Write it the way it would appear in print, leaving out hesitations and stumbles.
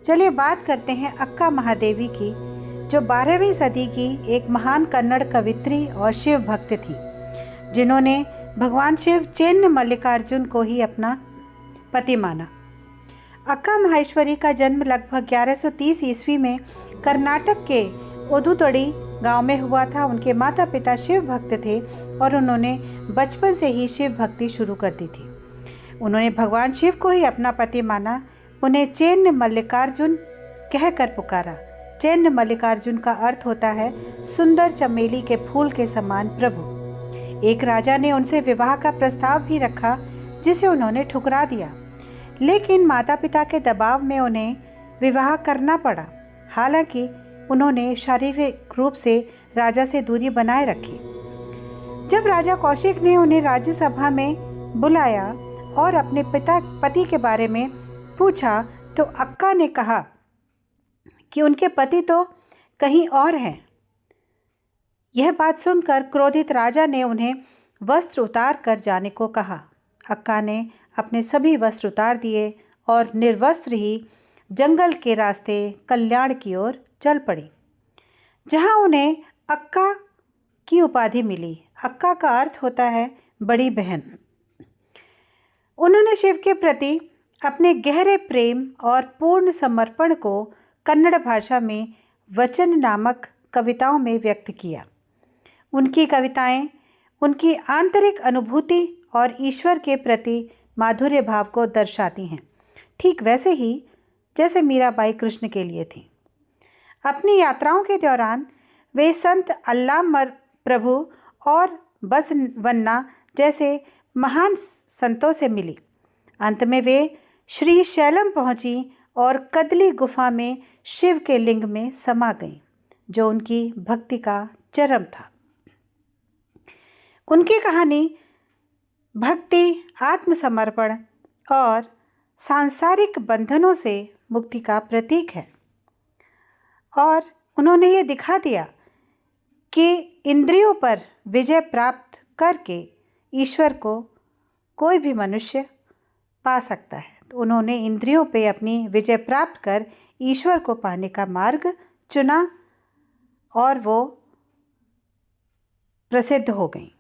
चलिए बात करते हैं अक्का महादेवी की, जो 12वीं सदी की एक महान कन्नड़ कवित्री और शिव भक्त थी, जिन्होंने भगवान शिव चेन्न मल्लिकार्जुन को ही अपना पति माना। अक्का माहेश्वरी का जन्म लगभग 1130 ईस्वी में कर्नाटक के ओदुतोड़ी गांव में हुआ था। उनके माता पिता शिव भक्त थे और उन्होंने बचपन से ही शिव भक्ति शुरू कर दी थी। उन्होंने भगवान शिव को ही अपना पति माना, उन्हें चेन्न मल्लिकार्जुन कहकर पुकारा। चेन्न मल्लिकार्जुन का अर्थ होता है सुंदर चमेली के फूल के समान प्रभु। एक राजा ने उनसे विवाह का प्रस्ताव भी रखा, जिसे उन्होंने ठुकरा दिया, लेकिन माता पिता के दबाव में उन्हें विवाह करना पड़ा। हालांकि उन्होंने शारीरिक रूप से राजा से दूरी बनाए रखी। जब राजा कौशिक ने उन्हें राज्यसभा में बुलाया और अपने पति के बारे में पूछा, तो अक्का ने कहा कि उनके पति तो कहीं और हैं। यह बात सुनकर क्रोधित राजा ने उन्हें वस्त्र उतार कर जाने को कहा। अक्का ने अपने सभी वस्त्र उतार दिए और निर्वस्त्र ही जंगल के रास्ते कल्याण की ओर चल पड़ी, जहां उन्हें अक्का की उपाधि मिली। अक्का का अर्थ होता है बड़ी बहन। उन्होंने शिव के प्रति अपने गहरे प्रेम और पूर्ण समर्पण को कन्नड़ भाषा में वचन नामक कविताओं में व्यक्त किया। उनकी कविताएं उनकी आंतरिक अनुभूति और ईश्वर के प्रति माधुर्य भाव को दर्शाती हैं, ठीक वैसे ही जैसे मीराबाई कृष्ण के लिए थी। अपनी यात्राओं के दौरान वे संत अल्लाह प्रभु और बसवन्ना जैसे महान संतों से मिली। अंत में वे श्री शैलम पहुंची और कदली गुफा में शिव के लिंग में समा गईं, जो उनकी भक्ति का चरम था। उनकी कहानी भक्ति, आत्मसमर्पण और सांसारिक बंधनों से मुक्ति का प्रतीक है, और उन्होंने ये दिखा दिया कि इंद्रियों पर विजय प्राप्त करके ईश्वर को कोई भी मनुष्य पा सकता है। तो उन्होंने इंद्रियों पे अपनी विजय प्राप्त कर ईश्वर को पाने का मार्ग चुना और वो प्रसिद्ध हो गई।